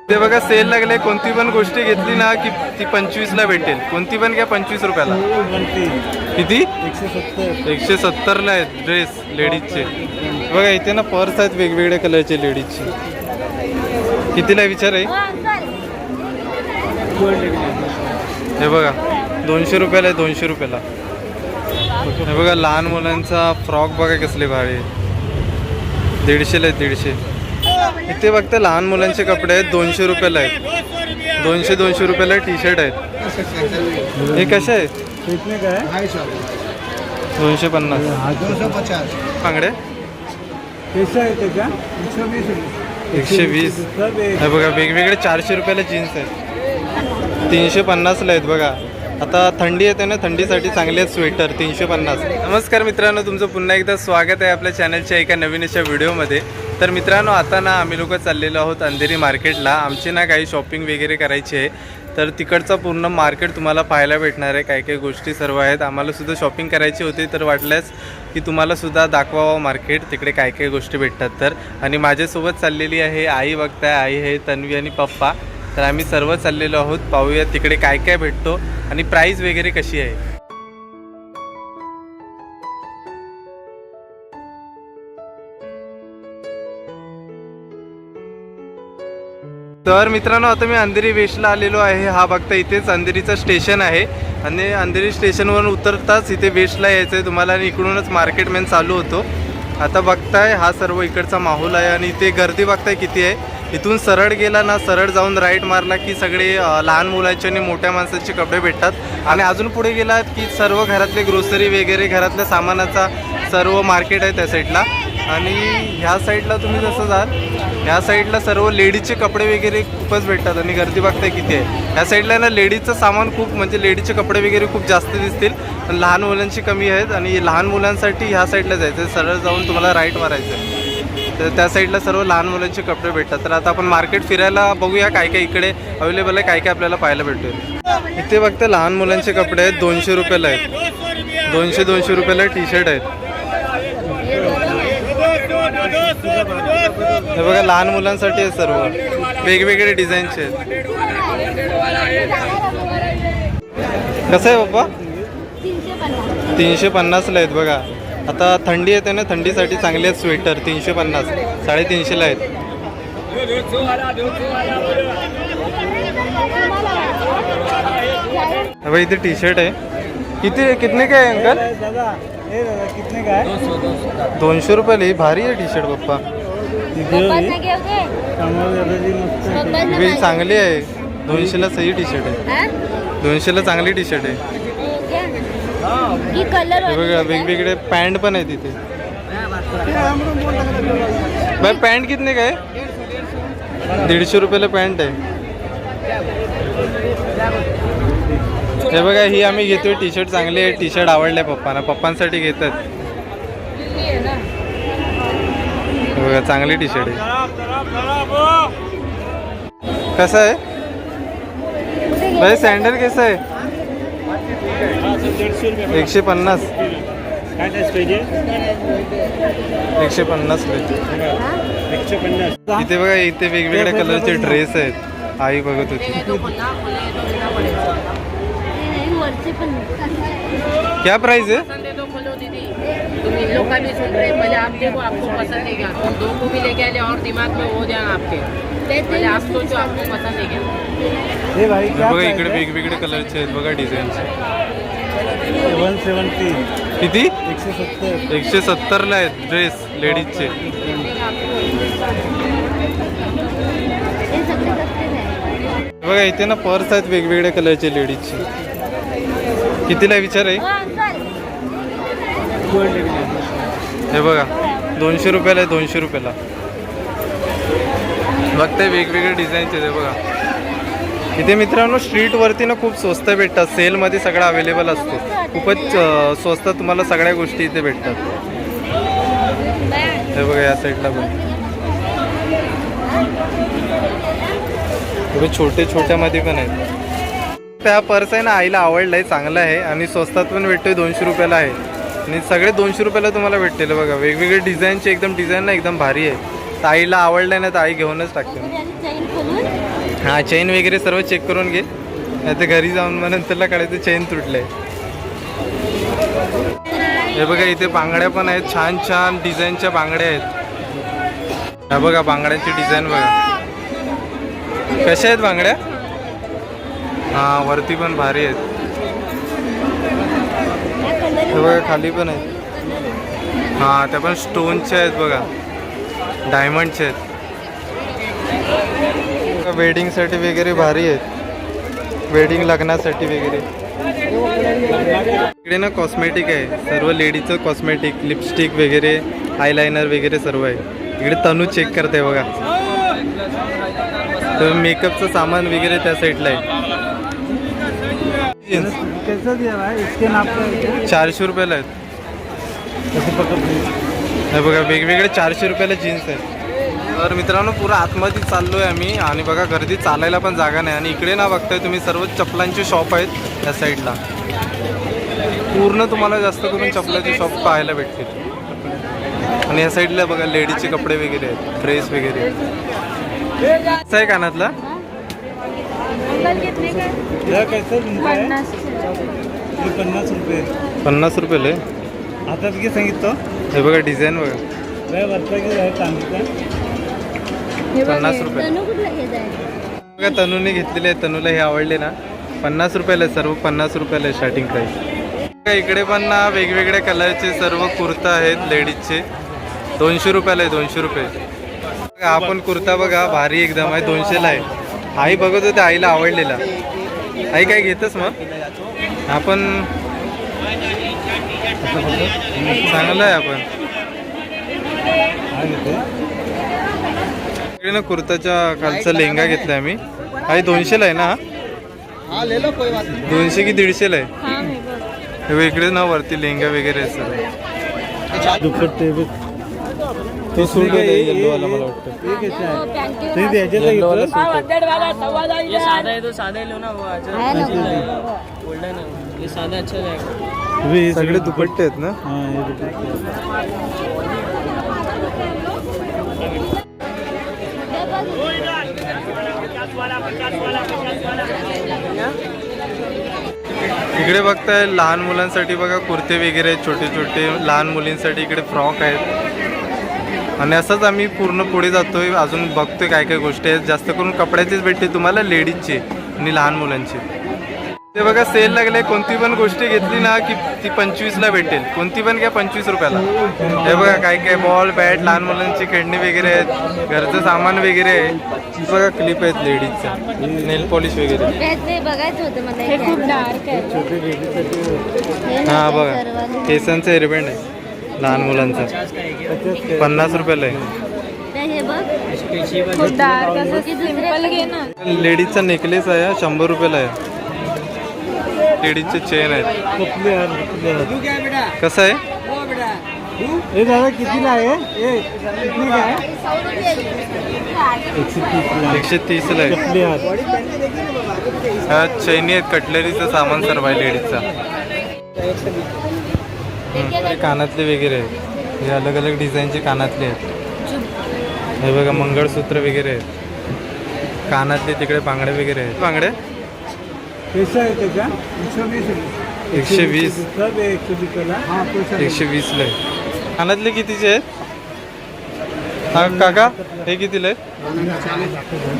ते बघा सेल लागले, कोणती पण गोष्टी घेतली ना की ती 25ला भेटेल. कोणती पण घ्या 25 रुपयाला. किती? 170ला आहेत ड्रेस लेडीजचे. बघा इथे ना पर्स आहेत वेगवेगळ्या कलरचे लेडीजचे. कितीला विचार आहे? हे बघा 200 रुपयाला आहे, 200 रुपयाला. हे बघा लहान मुलांचा फ्रॉक बघा कसले भारी, 150ला आहेत, 150. इथे बघता लहान मुलांचे कपडे आहेत, 200 रुपयाला आहेत. 200 रुपयाला टी शर्ट आहेत. हे कसे आहेत? 250. बांगडे 120. हे बघा वेगवेगळे 400 रुपयाला जीन्स आहेत. 350ला आहेत बघा. आता थंडी येते ना, थंडीसाठी चांगले आहेत स्वेटर, 350. नमस्कार मित्रांनो, तुमचं पुन्हा एकदा स्वागत आहे आपल्या चॅनलच्या एका नवीन अशा व्हिडिओमध्ये. तर मित्रांनो आता ना आम्ही लोक चाललेलो आहोत अंधेरी मार्केटला. आमची ना काही शॉपिंग वगैरे करायची आहे, तर तिकडचा पूर्ण मार्केट तुम्हाला पाहायला भेटणार आहे. काही काही गोष्टी सर्व आहेत. आम्हालासुद्धा शॉपिंग करायची होती, तर वाटल्यास की तुम्हालासुद्धा दाखवावं मार्केट, तिकडे काय काय गोष्टी भेटतात. तर आणि माझ्यासोबत चाललेली आहे आई. बघताय आई आहे, तन्वी आणि पप्पा. तर आम्ही सर्व चाललेलो आहोत. पाहूया तिकडे काय काय भेटतो आणि प्राईस वगैरे कशी आहे. तर मित्रांनो आता मी अंधेरी वेस्टला आलेलो आहे. हा बघता इथेच अंधेरीचं स्टेशन आहे आणि अंधेरी स्टेशनवरून उतरताच इथे वेस्टला यायचं आहे तुम्हाला आणि इकडूनच मार्केट मेन चालू होतो. आता बघताय हा सर्व इकडचा माहोल आहे आणि इथे गर्दी बघताय किती आहे. इथून सरळ गेला ना, सरळ जाऊन राईट मारला की सगळे लहान मुलांचे आणि मोठ्या माणसाचे कपडे भेटतात. आणि अजून पुढे गेलात की सर्व घरातले ग्रोसरी वगैरे घरातल्या सामानाचा सर्व मार्केट आहे त्या साईडला. आणि ह्या साईडला तुम्ही जसं जाल ह्या साईडला सर्व लेडीजचे कपडे वगैरे खूपच भेटतात आणि गर्दी बघताय किती आहे. ह्या साईडला ना लेडीजचं सामान खूप, म्हणजे लेडीजचे कपडे वगैरे खूप जास्त दिसतील, पण लहान मुलांची कमी आहेत. आणि लहान मुलांसाठी ह्या साईडला जायचं, सरळ जाऊन तुम्हाला राईट मारायचं आहे. तर त्या साईडला सर्व लहान मुलांचे कपडे भेटतात. तर आता आपण मार्केट फिरायला बघूया काय काय इकडे अवेलेबल आहे, काय काय आपल्याला पाहायला भेटतो. इथे बघता लहान मुलांचे कपडे आहेत, 200 रुपयाला आहेत. 200 रुपयाला टी शर्ट आहेत. हे बघा लहान मुलांसाठी आहे, सर्व वेगवेगळे डिझाईनचे आहेत. कसं आहे बाप्पा? 350ला आहेत बघा. आता थंडी येते ना, थंडीसाठी चांगले आहेत स्वेटर, 350. 350ला आहेत. भाई इथे टी शर्ट आहे. कितने काय आहे अंकल? कितने का है? 200 रुपयाला. ही भारी आहे टी शर्ट पप्पा, चांगली आहे. 200ला सही टी शर्ट आहे. 200ला चांगली टी शर्ट आहे. बघा वेगवेगळे पॅन्ट पण आहे तिथे. भाई पॅन्ट कितने का आहे? 150 रुपयाला पॅन्ट आहे. हे बघा ही आम्ही घेतोय टी शर्ट, चांगली आहे. टी शर्ट आवडले पप्पांना, पप्पांसाठी घेतात. बघा चांगली टी शर्ट आहे. कसं आहे भाई सँडल? कसं आहे? 150. 150. इथे बघा इथे वेगवेगळ्या कलरचे ड्रेस आहेत. आई बघत होती. क्या प्राइस है? बघा इकडे वेगवेगळे कलरचे आहेत बघा, डिझाईनचे. 170. किती? 170. 170ला आहेत ड्रेस लेडीजचे. बघा इथे ना पर्स आहेत वेगवेगळ्या कलरचे लेडीजचे. कितीला विचार आहे? हे बघा 200 रुपयाला आहे. 200 रुपयाला बघताय वेगवेगळे डिझाईनचे. हे बघा इथे मित्रांनो स्ट्रीटवरती ना खूप स्वस्त भेटतात. सेलमध्ये सगळं अवेलेबल असतो. खूपच स्वस्त तुम्हाला सगळ्या गोष्टी इथे भेटतात. हे बघा या साईडला पण थोडे छोट्यामध्ये पण आहेत. त्या पर्स आहे ना आईला आवडला आहे, चांगला आहे आणि स्वस्तात पण भेटतोय. 200 रुपयाला आहे आणि सगळे 200 रुपयाला तुम्हाला भेटतील. बघा वेगवेगळे डिझाईनचे, एकदम डिझाईन ना एकदम भारी आहे. तर आईला आवडलं ना तर आई घेऊनच टाकते. हा चेन वगैरे सर्व चेक करून घे, नाही तर घरी जाऊन मग नंतरला काढायचं चेन तुटलंय. हे बघा इथे बांगड्या पण आहेत, छान छान डिझाईनच्या बांगड्या आहेत. हा बघा बांगड्यांची डिझाईन बघा कशा आहेत बांगड्या. हा वरती पण भारी आहेत. हे बघा खाली पण आहेत. हा त्या पण स्टोनच्या आहेत बघा, डायमंडच्या आहेत. वेडिंगसाठी वगैरे भारी आहेत, वेडिंग लग्नासाठी वगैरे. इकडे ना कॉस्मेटिक आहे, सर्व लेडीजचं कॉस्मेटिक, लिपस्टिक वगैरे, आयलायनर वगैरे सर्व आहे. इकडे तनू चेक करते बघा, तर मेकअपचं सामान वगैरे त्या साईडला आहे. कैसा दिया भाई, इसके नाप का है क्या? 400 रुपयाला आहेत. हे बघा वेगवेगळे 400 रुपयाला जीन्स आहेत. तर मित्रांनो पुरा आतमध्ये चाललोय आम्ही आणि बघा गर्दी चालायला पण जागा नाही. आणि इकडे ना बघताय तुम्ही सर्व चपलांचे शॉप आहेत त्या साईडला. पूर्ण तुम्हाला जास्त करून चपलाचे शॉप पाहायला भेटतील. आणि या साईडला बघा लेडीजचे कपडे वगैरे आहेत, ड्रेस वगैरे. कसं आहे कानातला? यह कैसा झुमका है? ये 50 रुपये. 50 रुपयाला आहे. हातात घे सांगितलं. हे बघा डिझाईन बघा, वरचा की आहे चांदीचा. 50 रुपये. बघा तनूने घेतलेले आहे, तनूला हे आवडले ना. 50 रुपयाला आहे सर्व, 50 रुपयाला आहे स्टार्टिंग प्राईस. इकडे पण ना वेगवेगळ्या कलरचे सर्व कुर्ता आहेत लेडीजचे. 200 रुपयाला आहे, 200 रुपये. हा पण कुर्ता बघा भारी एकदम आहे, 200ला आहे. आई बघत होते, आईला आवडलेला. आई काय घेतच मग आपण, चांगलं आहे आपण. इकडे ना कुर्ताच्या खालचा लेहंगा घेतला आम्ही. आई 200ला आहे ना. 200 की 150ला आहे. हे बघ, इकडे ना वरती लेहंगा वगैरे आहे सर. दुपट्टे तो सूट आहे येल्लो वाला मला वाटतं. ये कैसा है? नहीं द्यायचे तर येल्लो वाला घेतलं. सूट आहे. ये सादा है तो सादा ही लो ना, वो गोल्डन है, ये सादा अच्छा रहेगा. अबे ये सगळे दुपट्टे आहेत ना. हाँ ये दुपट्टे. इकडे बघताय लहान मुलांसाठी बघा कुर्ते वगैरे आहेत, छोटे छोटे लहान मुलींसाठी इकडे फ्रॉक आहेत. आणि असंच आम्ही पूर्ण पुढे जातोय, अजून बघतोय काय काय गोष्टी आहेत. जास्त करून कपड्याचीच भेटते तुम्हाला, लेडीजची आणि लहान मुलांची. ते बघा सेल लागले, कोणती पण गोष्टी घेतली ना की ती 25ला भेटेल. कोणती पण घ्या 25 रुपयाला. हे बघा काय काय बॉल बॅट, लहान मुलांची खेळणी वगैरे आहेत, घरचं सामान वगैरे आहे. बघा क्लिप आहेत लेडीजच्या, नेल पॉलिश वगैरे. बघायचं होतं मला. हे खूप डार्क आहे. हा बघा केसांचा हेअरबँड आहे लहान मुलांचा, 50 रुपयाला आहे. हे बघ खूप डार्क असं सिंपल घे ना. लेडीजचा नेकलेस आहे 100 रुपयाला आहे. लेडीजचे चेन आहेत. कसं आहे? हे दादा कितीला आहे? हे किती काय? 130ला आहे. कपले हात. ह्या चैनी आहेत, कटलरीचं सामान सर्व आहे लेडीजचा. कानातले वगैरे आहेत, हे अलग अलग डिझाईनचे कानातले आहेत. हे बघा मंगळसूत्र वगैरे आहेत, कानातले. तिकडे बांगडे वगैरे आहेत. बांगडे कैसा है त्याचा? 120. सब 120 ला. हाँ 120ला आहे. कानातले कितीचे आहेत? हा काका हे कितीला आहेत?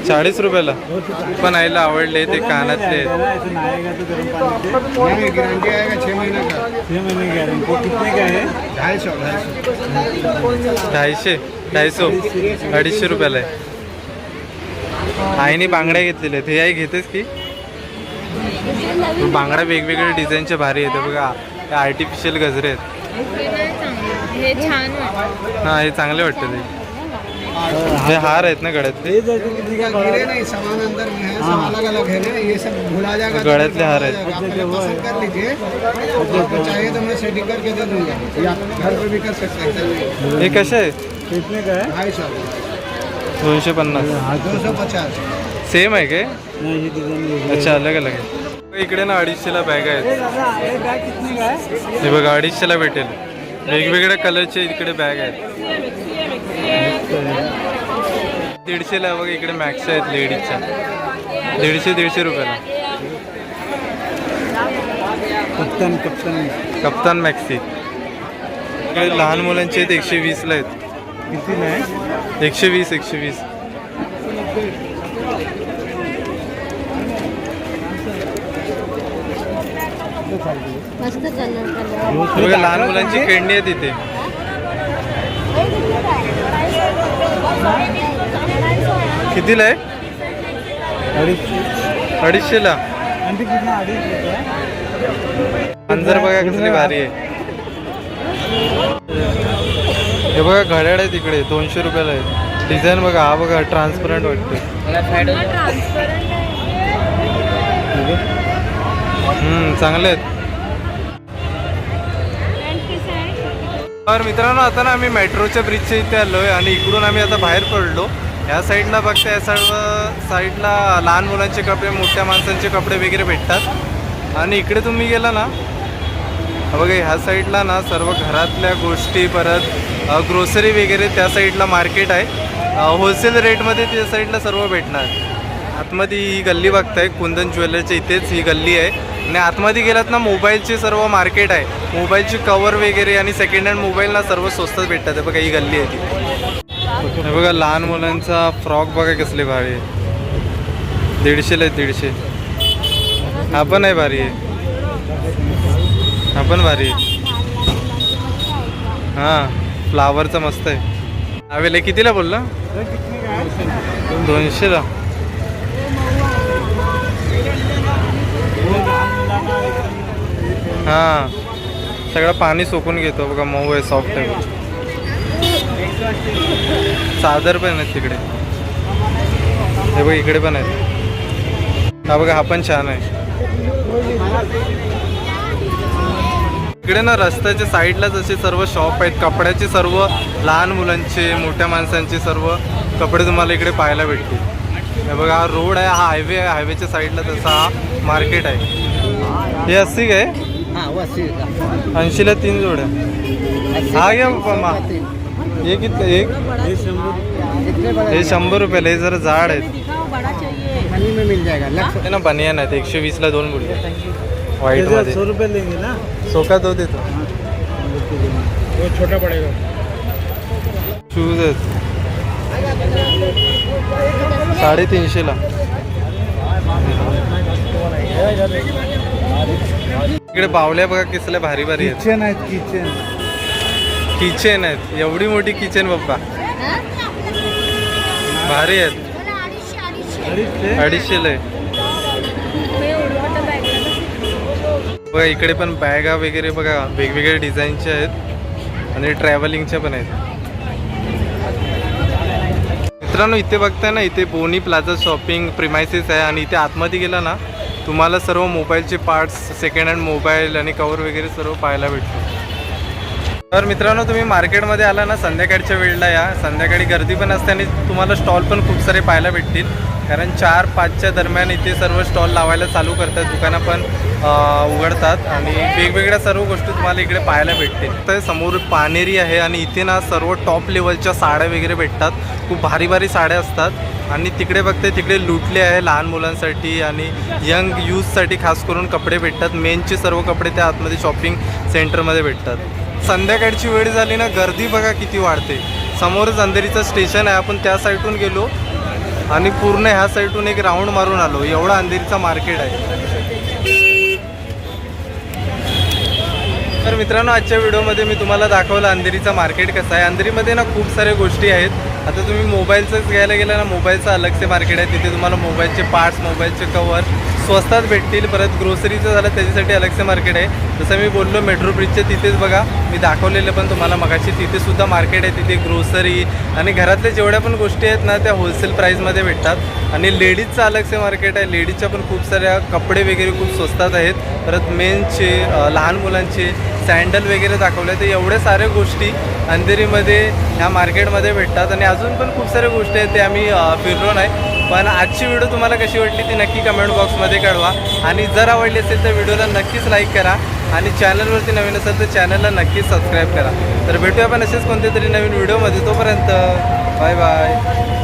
40 रुपयाला. पण आईला आवडले ते कानातले आहेत. ऐसा ना आएगा तो गर्म पानी से. गारंटी आएगा 6 महीने का. 6 महीने गारंटी. कितने का है? 250 250 रुपयाला आहे. आईने बांगड्या घेतलेल्या आहेत. हे आई घेतेस की? बांगड्या वेगवेगळ्या डिझाईनच्या भारी आहेत. बघा आर्टिफिशियल गजरे आहेत. हे छान वाटतं. हां हे चांगले वाटतं ते. हे हार आहेत ना गळ्यातले, ये जैसे कितने का पड़ा? नहीं सामान अंदर में है, सब अलग अलग है ना, ये सब भुला जाएगा. गळ्यातले हार आहेत. आप पहले पसंद कर लीजिए, आपको चाहिए तो मैं सेटिंग करके दे दूंगा, या आप घर पे भी कर सकते हैं. हे कसे आहे? कितने का है? 250, 250. 250. सेम आहे काय? नहीं ये डिजाइन. अच्छा अलग अलग आहे. इकडे ना 250ला बॅग आहेत. दादा ये बैग कितने का है? हे बघा 250ला भेटेल. वेगवेगळ्या कलरचे इकडे बॅग आहेत. 150ला बघा इकडे मॅक्स आहेत लेडीजच्या. 150 रुपयाला. कप्तान कप्तान मॅक्सी. इकडे लहान मुलांचे आहेत 120ला आहेत. किती नाही 120. मस्त कलर बघा लहान मुलांची खेळणी आहे तिथे. कितीला आहे? 250ला. आणि ते किती 250 अंजर बघा कसली भारी आहे. हे बघा घड्याळ आहे तिकडे 200 रुपयाला आहे. डिझाईन बघा, हा बघा ट्रान्सपरंट वाटते. चांगले आहेत. तर मित्रांनो आता ना आम्ही मेट्रोच्या ब्रिजच्या इथे आलो आहे आणि इकडून आम्ही आता बाहेर पडलो. या साईडला बघता, या साईडला लहान मुलांचे कपडे, मोठ्या माणसांचे कपडे वगैरे भेटतात. आणि इकडे तुम्ही गेला ना बघा, ह्या साईडला ना सर्व घरातल्या गोष्टी, परत ग्रोसरी वगैरे त्या साईडला मार्केट आहे. होलसेल रेटमध्ये त्या साईडला सर्व भेटणार. आतमध्ये ही गल्ली बघताय, कुंदन ज्वेलरच्या इथेच ही गल्ली आहे. आणि आतमध्ये गेलात ना मोबाईलचे सर्व मार्केट आहे. मोबाईलचे कवर वगैरे आणि सेकंड हँड मोबाईल ना सर्व स्वस्तात भेटतात. बघा ही गल्ली आहे ती. हे बघा लहान मुलांचा फ्रॉक बघा कसले भारी आहे. 150ला आहे 150. हा पण आहे भारी आहे. हा पण भारी आहे. हां फ्लावरचा मस्त आहे. हवेला कितीला बोलला? 200ला. हां सगळं पाणी सोकून घेतो बघा, मऊ आहे, सॉफ्ट आहे. चादर पण आहेत तिकडे. हे बघा इकडे पण आहेत. हा बघा हा पण छान आहे. इकडे ना रस्त्याच्या साईडला जसे सर्व शॉप आहेत कपड्याचे, सर्व लहान मुलांचे, मोठ्या माणसांचे सर्व कपडे तुम्हाला इकडे पाहायला भेटतील. हे बघा हा रोड आहे, हा हायवे आहे. हायवेच्या साईडला तसा हा मार्केट आहे. हे 80 काय? 80ला 3 जोड्या. हा घ्या मा. हे किती? एक हे 100 रुपयाला. हे जरा जाड आहेत. ते ना बनियान आहेत 120ला 2 बुडले व्हाईट मध्ये. 100 रुपये लेंगे ना. सोका दो देतो. वो छोटा पड़ेगा. शूज आहेत 350ला. इकडे बावल्या बघा कसल्या भारी भारी आहेत. किचन आहेत किचन. किचन आहेत. एवढी मोठी किचन बाप्पा, भारी आहेत. 250ला आहे. बघा इकडे पण बॅगा वगैरे बघा वेगवेगळ्या डिझाईनच्या आहेत आणि ट्रॅव्हलिंगच्या पण आहेत. मित्रांनो इथे बघताय ना, इथे बोनी प्लाझा शॉपिंग प्रिमायसेस आहे. आणि इथे आतमध्ये गेला ना तुम्हाला सर्व मोबाईलचे पार्ट्स, सेकंड हँड मोबाईल आणि कवर वगैरे सर्व पाहायला भेटतो. तर मित्रांनो तुम्ही मार्केटमध्ये आला ना संध्याकाळच्या वेळेला या. संध्याकाळी गर्दी पण असते आणि तुम्हाला स्टॉल पण खूप सारे पाहायला भेटतील. कारण 4-5च्या दरम्यान इथे सर्व स्टॉल लावायला चालू करतात. दुकानं पण उघडतात आणि वेगवेगळ्या सर्व गोष्टी तुम्हाला इकडे पाहायला भेटतील. तर समोर पानेरी आहे आणि इथे ना सर्व टॉप लेवलच्या साड्या वगैरे भेटतात. खूप भारी भारी साड्या असतात. आणि तिकडे बघते तिकडे लुटले आहे लहान मुलांसाठी आणि यंग यूथसाठी खास करून कपडे भेटतात. मेनचे सर्व कपडे त्या आतमध्ये शॉपिंग सेंटरमध्ये भेटतात. संध्याकाळची वेळ झाली ना गर्दी बघा किती वाढते. समोरच अंधेरीचं स्टेशन आहे. आपण त्या साईडून गेलो आणि पूर्ण ह्या साईडून एक राऊंड मारून आलो. एवढा अंधेरीचा मार्केट आहे. तर मित्रांनो आजच्या व्हिडिओमध्ये मी तुम्हाला दाखवलं अंधेरीचा मार्केट कसं आहे. अंधेरीमध्ये ना खूप साऱ्या गोष्टी आहेत. आता तुम्ही मोबाईलचंच घ्यायला गेला ना, मोबाईलचं अलगसे मार्केट आहे. तिथे तुम्हाला मोबाईलचे पार्ट्स, मोबाईलचे कवर स्वस्तात भेटतील. परत ग्रोसरीचं झालं त्याच्यासाठी अलगसे मार्केट आहे. जसं मी बोललो मेट्रो ब्रिजच्या तिथेच बघा मी दाखवलेलं पण तुम्हाला मगाशी, तिथेसुद्धा मार्केट आहे. तिथे ग्रोसरी आणि घरातल्या जेवढ्या पण गोष्टी आहेत ना त्या होलसेल प्राईजमध्ये भेटतात. आणि लेडीजचं अलगसे मार्केट आहे. लेडीजच्या पण खूप साऱ्या कपडे वगैरे खूप स्वस्तात आहेत. परत मेन्सचे, लहान मुलांचे सँडल वगैरे दाखवले. तर एवढ्या साऱ्या गोष्टी अंधेरीमध्ये ह्या मार्केटमध्ये भेटतात. आणि अजून पण खूप साऱ्या गोष्टी आहेत ते आम्ही फिरलो नाही. पण आजची व्हिडिओ तुम्हाला कशी वाटली ती नक्की कमेंट बॉक्समध्ये कळवा. आणि जर आवडली असेल तर व्हिडिओला नक्कीच लाईक करा. आणि चॅनलवरती नवीन असेल तर चॅनलला नक्कीच सबस्क्राईब करा. तर भेटूया आपण असेच कोणत्या तरी नवीन व्हिडिओमध्ये. तोपर्यंत बाय बाय.